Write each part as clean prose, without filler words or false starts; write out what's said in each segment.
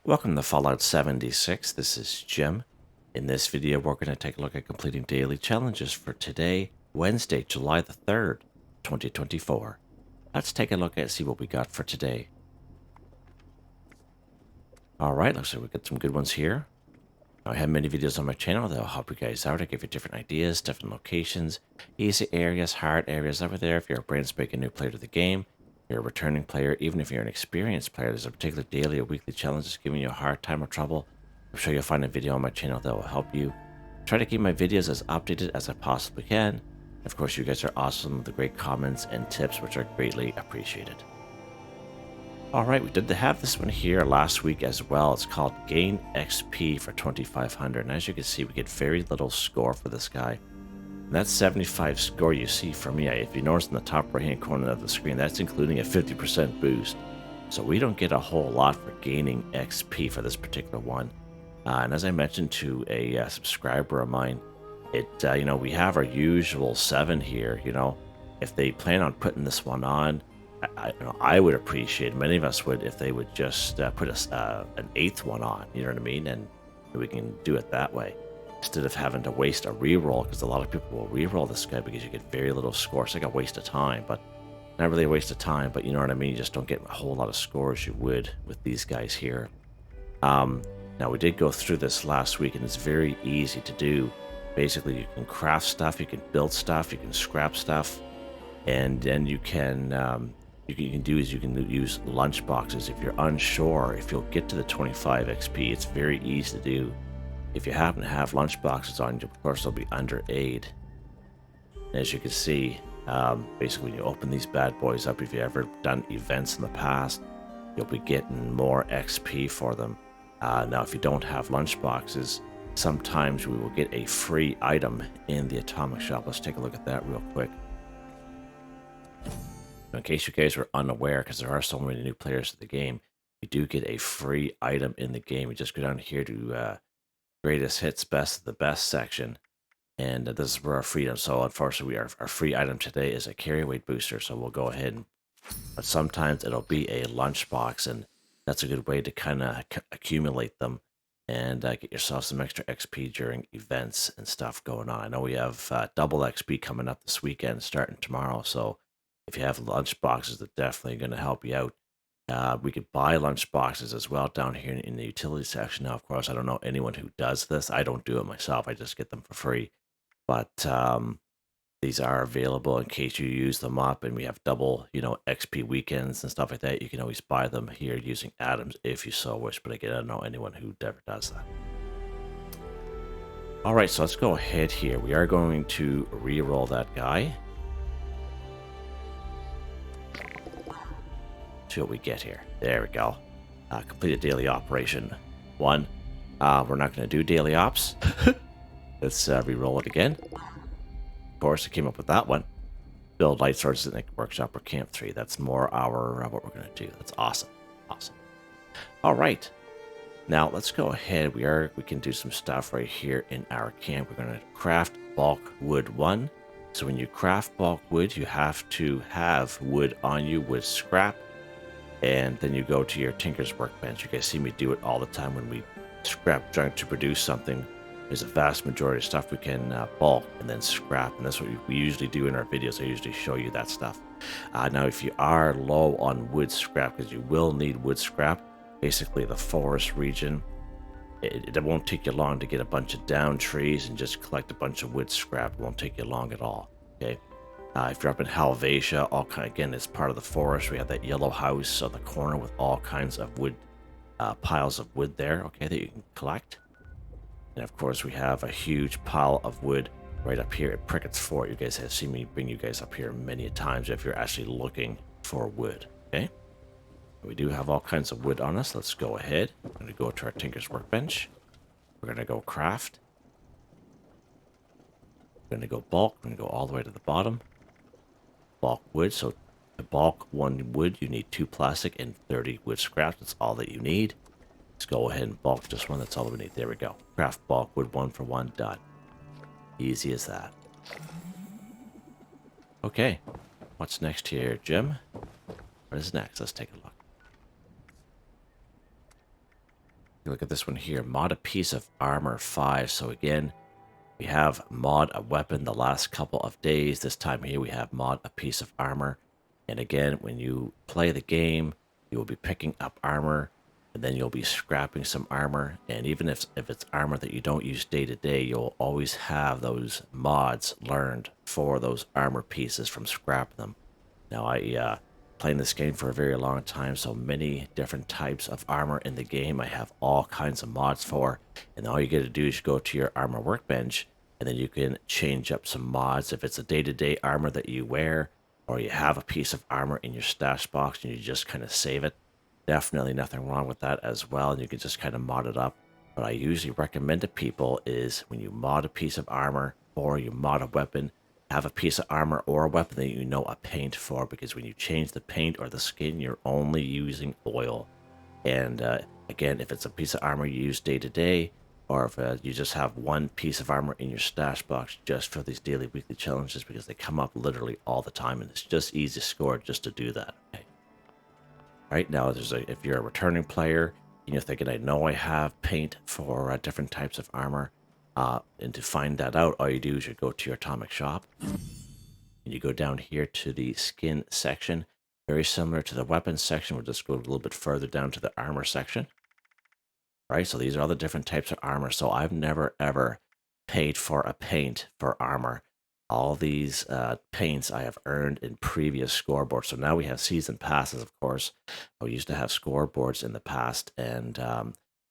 Welcome to Fallout 76. This is Jim. In this video, we're going to take a look at completing daily challenges for today, Wednesday, July the 3rd, 2024. Let's take a look and see what we got for today. Alright, looks like we got some good ones here. I have many videos on my channel that'll help you guys out. I give you different ideas, different locations, easy areas, hard areas over there. If you're a brand spanking new player to the game, you're a returning player, even if you're an experienced player, there's a particular daily or weekly challenge that's giving you a hard time or trouble. I'm sure you'll find a video on my channel that will help you. Try to keep my videos as updated as I possibly can. Of course, you guys are awesome with the great comments and tips, which are greatly appreciated. Alright, we did have this one here last week as well. It's called Gain XP for 2500. And as you can see, we get very little score for this guy. And that 75 score you see for me, if you notice in the top right hand corner of the screen, that's including a 50% boost. So we don't get a whole lot for gaining XP for this particular one. And as I mentioned to a subscriber of mine, we have our usual 7 here. If they plan on putting this one on, I would appreciate, many of us would, if they would just put an 8th one on, you know what I mean? And we can do it that way instead of having to waste a reroll, because a lot of people will reroll this guy because you get very little score. So like a waste of time, but not really a waste of time, but you know what I mean? You just don't get a whole lot of scores you would with these guys here. Now, we did go through this last week, and it's very easy to do. Basically, you can craft stuff, you can build stuff, you can scrap stuff, and then you can you can use lunch boxes. If you're unsure if you'll get to the 25 XP, it's very easy to do. If you happen to have lunch boxes on you, of course they'll be under aid. And as you can see, basically when you open these bad boys up, if you've ever done events in the past, you'll be getting more XP for them. Now, if you don't have lunch boxes, sometimes we will get a free item in the atomic shop. Let's take a look at that real quick. In case you guys were unaware, because there are so many new players to the game, you do get a free item in the game. You just go down here to greatest hits, best of the best section, and this is where our freedom. So unfortunately, our free item today is a carry weight booster. So we'll go ahead and, but sometimes it'll be a lunchbox, and that's a good way to kind of accumulate them and get yourself some extra XP during events and stuff going on. I know we have double XP coming up this weekend, starting tomorrow, so if you have lunch boxes, they're definitely going to help you out. We could buy lunch boxes as well down here in the utility section. Now, of course, I don't know anyone who does this. I don't do it myself. I just get them for free. But these are available in case you use them up, and we have double, XP weekends and stuff like that. You can always buy them here using atoms if you so wish. But again, I don't know anyone who ever does that. All right, so let's go ahead here. We are going to re-roll that guy. See what we get here. There we go. Complete a daily operation 1. We're not going to do daily ops. Let's re-roll it again. Of course, I came up with that one. Build light sources in the workshop or camp 3. That's more our what we're going to do. That's awesome. Awesome. All right. Now let's go ahead. We can do some stuff right here in our camp. We're going to craft bulk wood 1. So when you craft bulk wood, you have to have wood on you with scrap. And then you go to your tinker's workbench. You guys see me do it all the time when we scrap trying to produce something. There's a vast majority of stuff we can bulk and then scrap, and that's what we usually do in our videos. I usually show you that stuff. Now, if you are low on wood scrap, because you will need wood scrap, basically the forest region, it won't take you long to get a bunch of down trees and just collect a bunch of wood scrap. It won't take you long at all. Okay. If you're up in Halvasia, again, it's part of the forest. We have that yellow house on the corner with all kinds of wood, piles of wood there, okay, that you can collect. And of course, we have a huge pile of wood right up here at Prickett's Fort. You guys have seen me bring you guys up here many times if you're actually looking for wood, okay? We do have all kinds of wood on us. Let's go ahead. We're going to go to our Tinker's Workbench. We're going to go craft. We're going to go bulk. We're going to go all the way to the bottom. Bulk wood. So to bulk 1 wood, you need 2 plastic and 30 wood scraps. That's all that you need. Let's go ahead and bulk just 1. That's all we need. There we go. Craft bulk wood 1 for 1. Done. Easy as that. Okay. What's next here, Jim? What is next? Let's take a look. You look at this one here, mod a piece of armor 5. So again, we have mod a weapon the last couple of days. This time here we have mod a piece of armor. And again, when you play the game, you will be picking up armor, and then you'll be scrapping some armor. And even if it's armor that you don't use day to day, you'll always have those mods learned for those armor pieces from scrapping them. Now I playing this game for a very long time, so many different types of armor in the game I have all kinds of mods for, and all you get to do is go to your armor workbench, and then you can change up some mods. If it's a day-to-day armor that you wear, or you have a piece of armor in your stash box and you just kind of save it, definitely nothing wrong with that as well, and you can just kind of mod it up. What I usually recommend to people is when you mod a piece of armor or you mod a weapon, have a piece of armor or a weapon that you know a paint for, because when you change the paint or the skin, you're only using oil. And again, if it's a piece of armor you use day to day, or if you just have one piece of armor in your stash box just for these daily, weekly challenges, because they come up literally all the time, and it's just easy score just to do that. Okay. Right now, if you're a returning player and you're thinking, I know I have paint for different types of armor, and to find that out, all you do is you go to your atomic shop and you go down here to the skin section. Very similar to the weapons section. We'll just go a little bit further down to the armor section. Right, so these are all the different types of armor. So I've never ever paid for a paint for armor. All these paints I have earned in previous scoreboards. So now we have season passes, of course. We used to have scoreboards in the past, and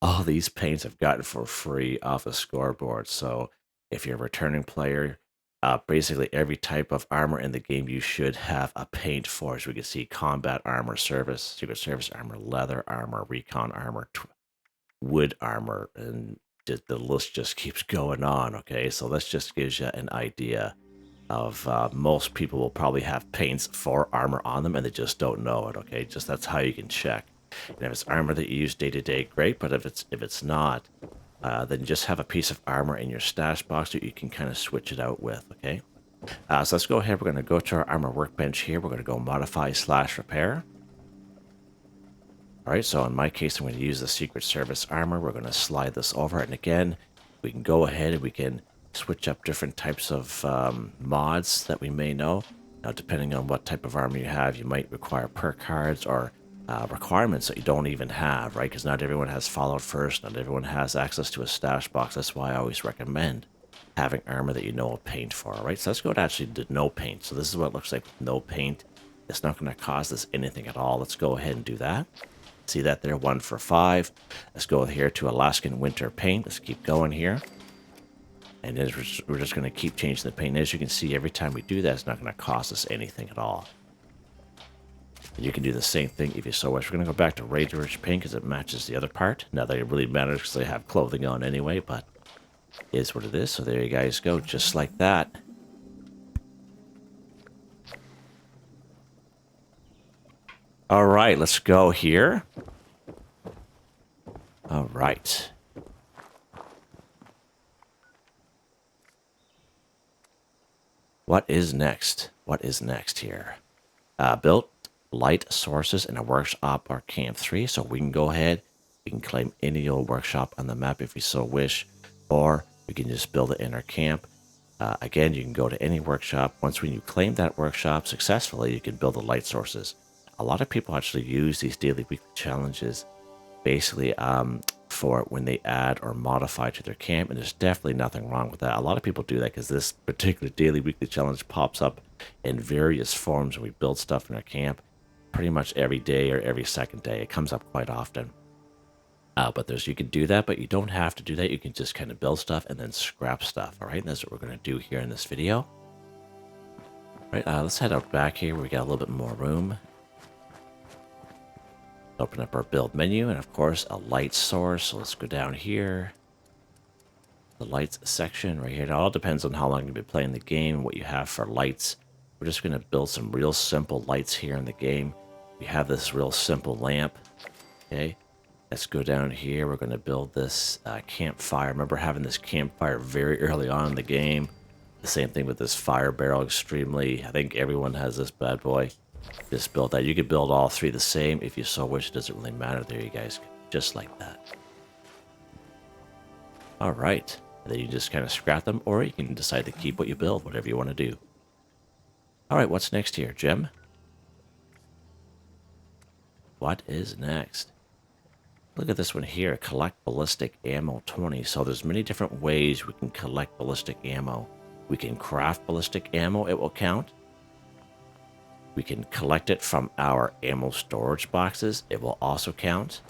all these paints I've gotten for free off a scoreboard. So if you're a returning player, basically every type of armor in the game you should have a paint for. As we can see, combat armor, service, secret service armor, leather armor, recon armor, wood armor, and the list just keeps going on. Okay, so this just gives you an idea of most people will probably have paints for armor on them and they just don't know it. Okay, just that's how you can check. And if it's armor that you use day to day, great. But if it's not, then just have a piece of armor in your stash box that you can kind of switch it out with. Okay, so let's go ahead. We're going to go to our armor workbench here. We're going to go modify/repair. All right, so in my case, I'm going to use the Secret Service armor. We're going to slide this over, and again, we can go ahead and we can switch up different types of mods that we may know. Now, depending on what type of armor you have, you might require perk cards or requirements that you don't even have, right? Because not everyone has followed first, not everyone has access to a stash box. That's why I always recommend having armor that you know a paint for, all right? So let's go to actually the no paint. So this is what it looks like with no paint. It's not going to cost us anything at all. Let's go ahead and do that. See that there, 1 for 5. Let's go here to Alaskan Winter Paint. Let's keep going here. And then we're just going to keep changing the paint. As you can see, every time we do that, it's not going to cost us anything at all. And you can do the same thing if you so wish. We're going to go back to Rage Paint because it matches the other part. Not that it really matters because they have clothing on anyway, but it is what it is. So there you guys go, just like that. All right, let's go here. All right. What is next? What is next here? Built light sources in a workshop or camp 3. So we can go ahead. We can claim any old workshop on the map if we so wish. Or we can just build it in our camp. Again, you can go to any workshop. Once when you claim that workshop successfully, you can build the light sources. A lot of people actually use these daily weekly challenges basically for when they add or modify to their camp, and there's definitely nothing wrong with that. A lot of people do that because this particular daily weekly challenge pops up in various forms when we build stuff in our camp pretty much every day or every second day. It comes up quite often. But you can do that, but you don't have to do that. You can just kind of build stuff and then scrap stuff. All right, and that's what we're going to do here in this video. All right, let's head out back here where we got a little bit more room. Open up our build menu, and of course a light source. So let's go down here, the lights section right here. It all depends on how long you've been playing the game and what you have for lights. We're just going to build some real simple lights here in the game. We have this real simple lamp. Okay, let's go down here. We're going to build this campfire. I remember having this campfire very early on in the game. The same thing with this fire barrel. Extremely, I think everyone has this bad boy. Just build that. You could build all three the same if you so wish. It doesn't really matter. There you guys go. Just like that. All right. And then you just kind of scrap them, or you can decide to keep what you build, whatever you want to do. All right, what's next here, Jim? What is next? Look at this one here, collect ballistic ammo 20. So there's many different ways we can collect ballistic ammo. We can craft ballistic ammo, it will count. We can collect it from our ammo storage boxes, it will also count.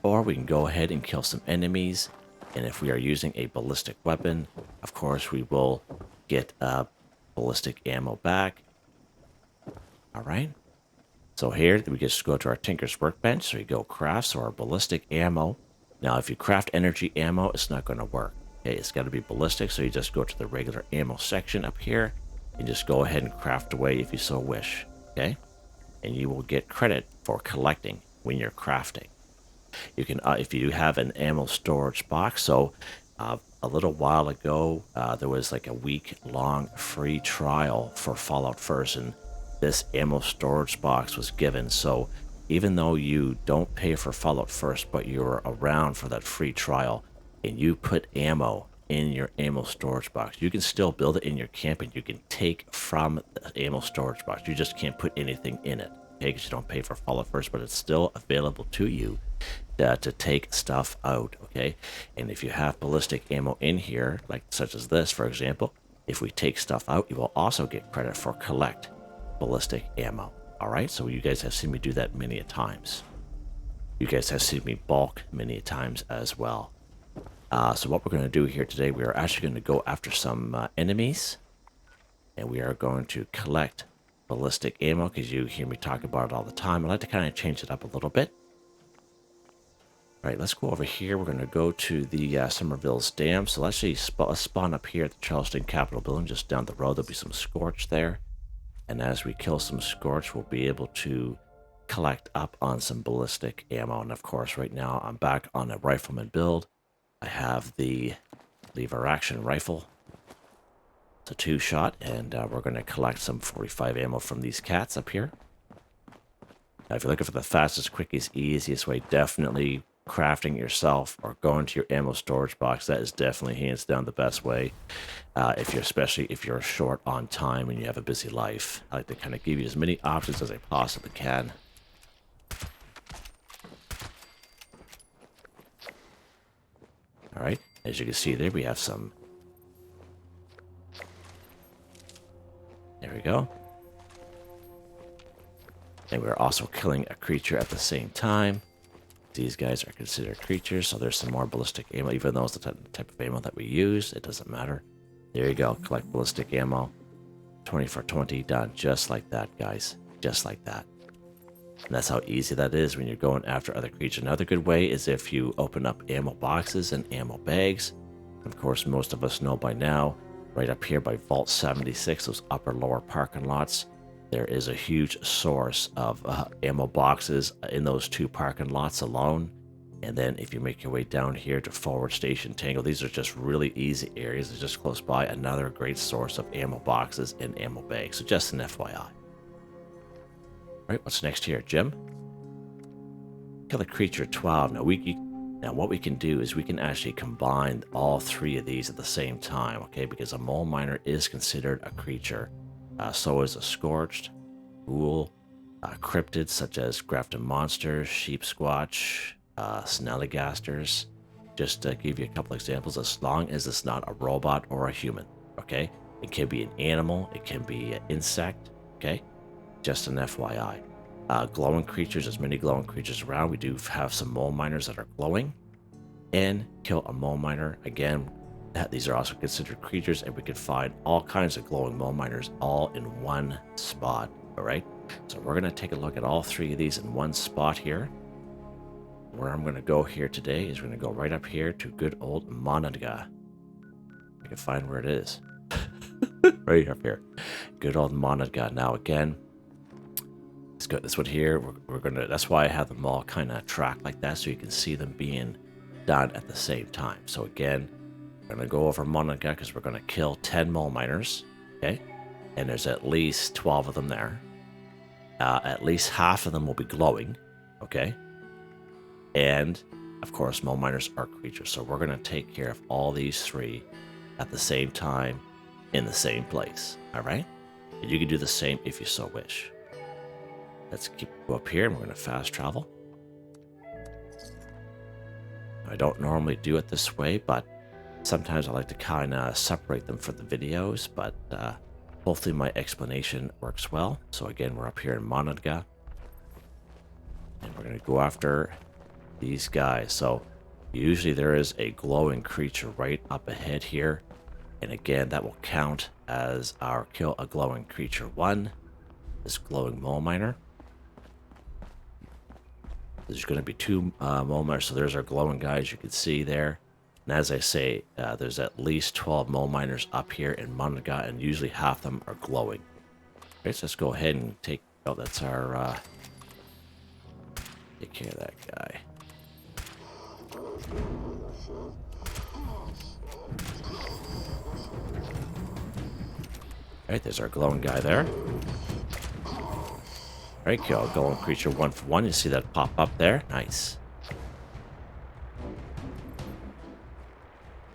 Or we can go ahead and kill some enemies. And if we are using a ballistic weapon, of course, we will get ballistic ammo back. All right. So here, we just go to our Tinker's Workbench. So we go craft, so our ballistic ammo. Now, if you craft energy ammo, it's not going to work. Okay, it's got to be ballistic. So you just go to the regular ammo section up here and just go ahead and craft away if you so wish. Okay. And you will get credit for collecting when you're crafting. You can, if you have an ammo storage box. So a little while ago, there was like a week-long free trial for Fallout First, and this ammo storage box was given. So even though you don't pay for Fallout First, but you're around for that free trial, and you put ammo in your ammo storage box, you can still build it in your camp, and you can take from the ammo storage box. You just can't put anything in it, okay? Because you don't pay for Fallout First, but it's still available to you to take stuff out, okay? And if you have ballistic ammo in here, like such as this, for example, if we take stuff out, you will also get credit for collect ballistic ammo. All right, so you guys have seen me do that many a times. You guys have seen me bulk many a times as well. So what we're going to do here today, we are actually going to go after some enemies, and we are going to collect ballistic ammo, because you hear me talk about it all the time. I like to kind of change it up a little bit. All right, let's go over here. We're going to go to the Somerville's Dam. So let's actually spawn up here at the Charleston Capitol building, just down the road. There'll be some Scorch there. And as we kill some Scorch, we'll be able to collect up on some ballistic ammo. And of course, right now, I'm back on a rifleman build. I have the lever action rifle. It's a 2-shot, and we're going to collect some 45 ammo from these cats up here. Now, if you're looking for the fastest, quickest, easiest way, definitely crafting yourself or going to your ammo storage box. That is definitely hands down the best way. Especially if you're short on time and you have a busy life. I like to kind of give you as many options as I possibly can. All right, as you can see there, we have some. There we go. And we're also killing a creature at the same time. These guys are considered creatures, so there's some more ballistic ammo. Even though it's the type of ammo that we use, it doesn't matter. There you go, collect ballistic ammo. 20 for 20, done. Just like that, guys. Just like that. And that's how easy that is when you're going after other creatures. Another good way is if you open up ammo boxes and ammo bags. Of course, most of us know by now, right up here by Vault 76, those upper lower parking lots, there is a huge source of ammo boxes in those 2 parking lots alone. And then if you make your way down here to Forward Station Tango, these are just really easy areas. They're just close by. Another great source of ammo boxes and ammo bags. So just an FYI. All right, what's next here, Jim? Kill the creature 12. Now what we can do is we can actually combine all 3 of these at the same time, okay? Because a mole miner is considered a creature. So is a Scorched, Ghoul, cryptids such as Grafton Monsters, Sheep Squatch, Snellygasters. Just to give you a couple examples, as long as it's not a robot or a human, okay? It can be an animal, it can be an insect, okay? Just an FYI. Glowing creatures, there's many glowing creatures around. We do have some mole miners that are glowing. And kill a mole miner. Again, these are also considered creatures, and we can find all kinds of glowing mole miners all in one spot, all right? So we're going to take a look at all 3 of these in one spot here. Where I'm going to go here today is we're going to go right up here to good old Monaga. I can find where it is. Right up here. Good old Monaga. Now again, let's go this one here. We're going to, that's why I have them all kind of tracked like that, so you can see them being done at the same time. So again, we're going to go over Monaga because we're going to kill 10 mole miners, okay? And there's at least 12 of them there. At least half of them will be glowing, okay? And of course, mole miners are creatures, so we're going to take care of all these three at the same time in the same place. All right? And you can do the same if you so wish. Let's go up here and we're going to fast travel. I don't normally do it this way, but sometimes I like to kind of separate them for the videos, but hopefully my explanation works well. So again, we're up here in Monadga, and we're going to go after these guys. So usually there is a glowing creature right up ahead here, and again, that will count as our kill a glowing creature 1, this glowing mole miner. There's going to be 2 mole miners, so there's our glowing guys you can see there. And as I say, there's at least 12 mole miners up here in Monadga, and usually half of them are glowing. Okay, so let's go ahead and take... Oh, that's our... take care of that guy. Alright, there's our glowing guy there. Alright, kill glowing creature 1 for 1. You see that pop up there? Nice.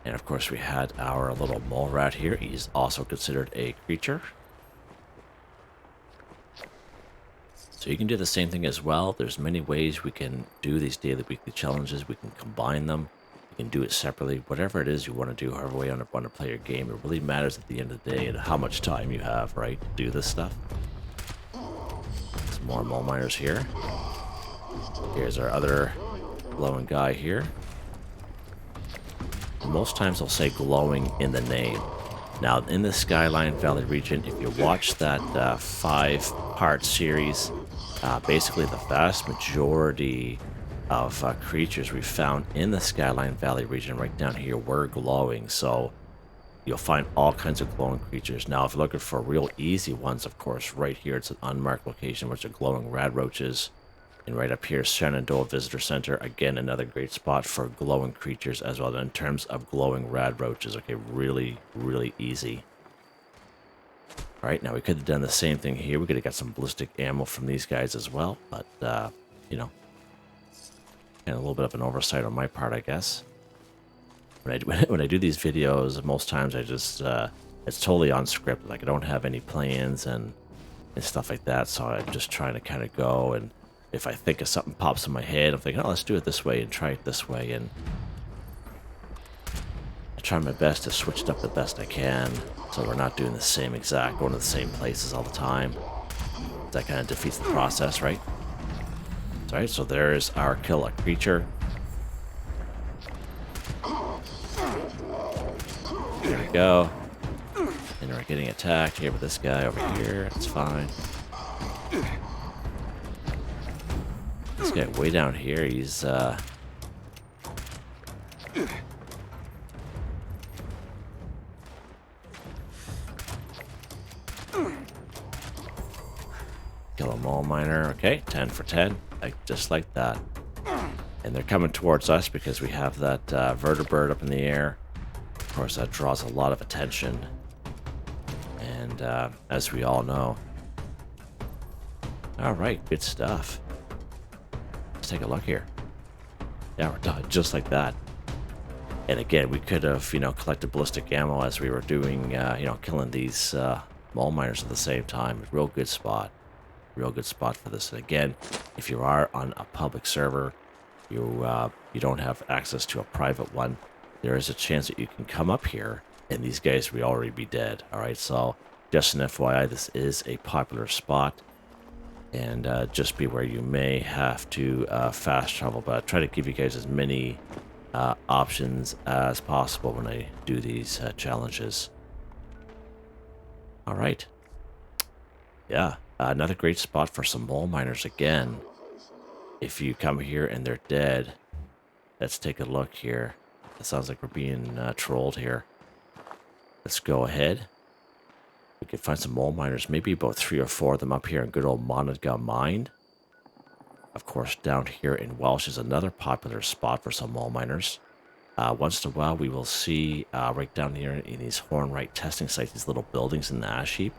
And of course we had our little mole rat here. He's also considered a creature. So you can do the same thing as well. There's many ways we can do these daily, weekly challenges. We can combine them. You can do it separately. Whatever it is you want to do, however way you want to play your game, it really matters at the end of the day and how much time you have, right, to do this stuff. Some more mole miners here. Here's our other glowing guy here. Most times they'll say glowing in the name. Now, in the Skyline Valley region, if you watch that 5-part series, basically the vast majority of creatures we found in the Skyline Valley region right down here were glowing. So you'll find all kinds of glowing creatures. Now, if you're looking for real easy ones, of course, right here, it's an unmarked location, which are glowing rad roaches. And right up here, Shenandoah Visitor Center. Again, another great spot for glowing creatures as well in terms of glowing rad roaches. Okay, really, really easy. All right, now we could have done the same thing here. We could have got some ballistic ammo from these guys as well. But, you know, and a little bit of an oversight on my part, I guess. When I do these videos, most times I just, it's totally on script. Like, I don't have any plans and stuff like that. So I'm just trying to kind of go, and if I think of something pops in my head, I'm thinking, oh, let's do it this way and try it this way. And I try my best to switch it up the best I can, so we're not doing the same exact, going to the same places all the time. That kind of defeats the process, right? All right, so there's our kill a creature. There we go. And we're getting attacked here with this guy over here. It's fine. This guy way down here, he's kill a mole miner. Okay, 10 for 10, just like that. And they're coming towards us because we have that vertibird up in the air. Of course, that draws a lot of attention, and as we all know. All right, good stuff. Take a look here. Yeah, we're done just like that. And again, we could have, you know, collected ballistic ammo as we were doing, you know, killing these mole miners at the same time. Real good spot. Real good spot for this. And again, if you are on a public server, you don't have access to a private one, there is a chance that you can come up here and these guys will already be dead. All right, so just an FYI, this is a popular spot. And just be aware you may have to fast travel, but I try to give you guys as many options as possible when I do these challenges. All right. Yeah, another great spot for some mole miners again. If you come here and they're dead, let's take a look here. It sounds like we're being trolled here. Let's go ahead. We could find some mole miners, maybe about 3 or 4 of them up here in good old Monadga Mine. Of course, down here in Welsh is another popular spot for some mole miners. Once in a while, we will see right down here in these Hornwright testing sites, these little buildings in the ash heap.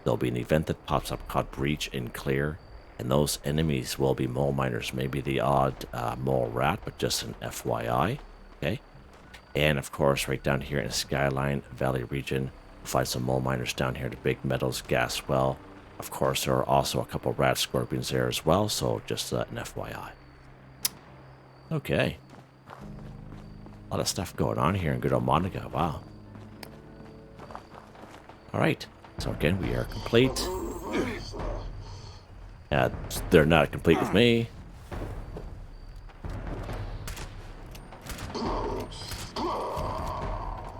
There'll be an event that pops up called Breach and Clear. And those enemies will be mole miners, maybe the odd mole rat, but just an FYI. Okay. And of course, right down here in Skyline Valley region, we'll find some mole miners down here, the Big Meadows gas well. Of course, there are also a couple rat scorpions there as well, so just an FYI. Okay. A lot of stuff going on here in good old Monica. Wow. All right. So again, we are complete. They're not complete with me.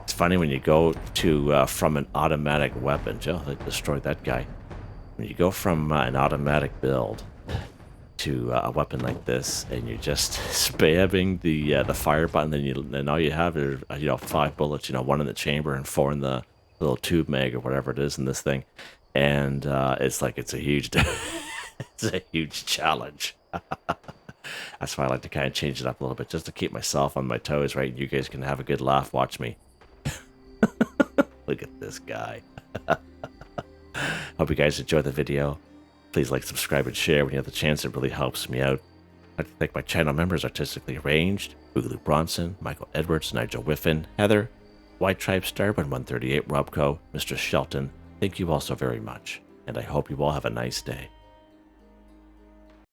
It's funny when you go to from an automatic weapon. Joe, they destroyed that guy. When you go from an automatic build to a weapon like this, and you're just spamming the fire button, then all you have is 5 bullets, 1 in the chamber and 4 in the little tube mag or whatever it is in this thing, and it's a huge it's a huge challenge. That's why I like to kind of change it up a little bit, just to keep myself on my toes, right? And you guys can have a good laugh. Watch me. Look at this guy. Hope you guys enjoyed the video. Please like, subscribe, and share when you have the chance. It really helps me out. I'd like to thank my channel members, Artistically Arranged, Boogaloo Bronson, Michael Edwards, Nigel Wiffen, Heather, Whitetribe, Starboard 138, Robco, Mr. Shelton. Thank you all so very much, and I hope you all have a nice day.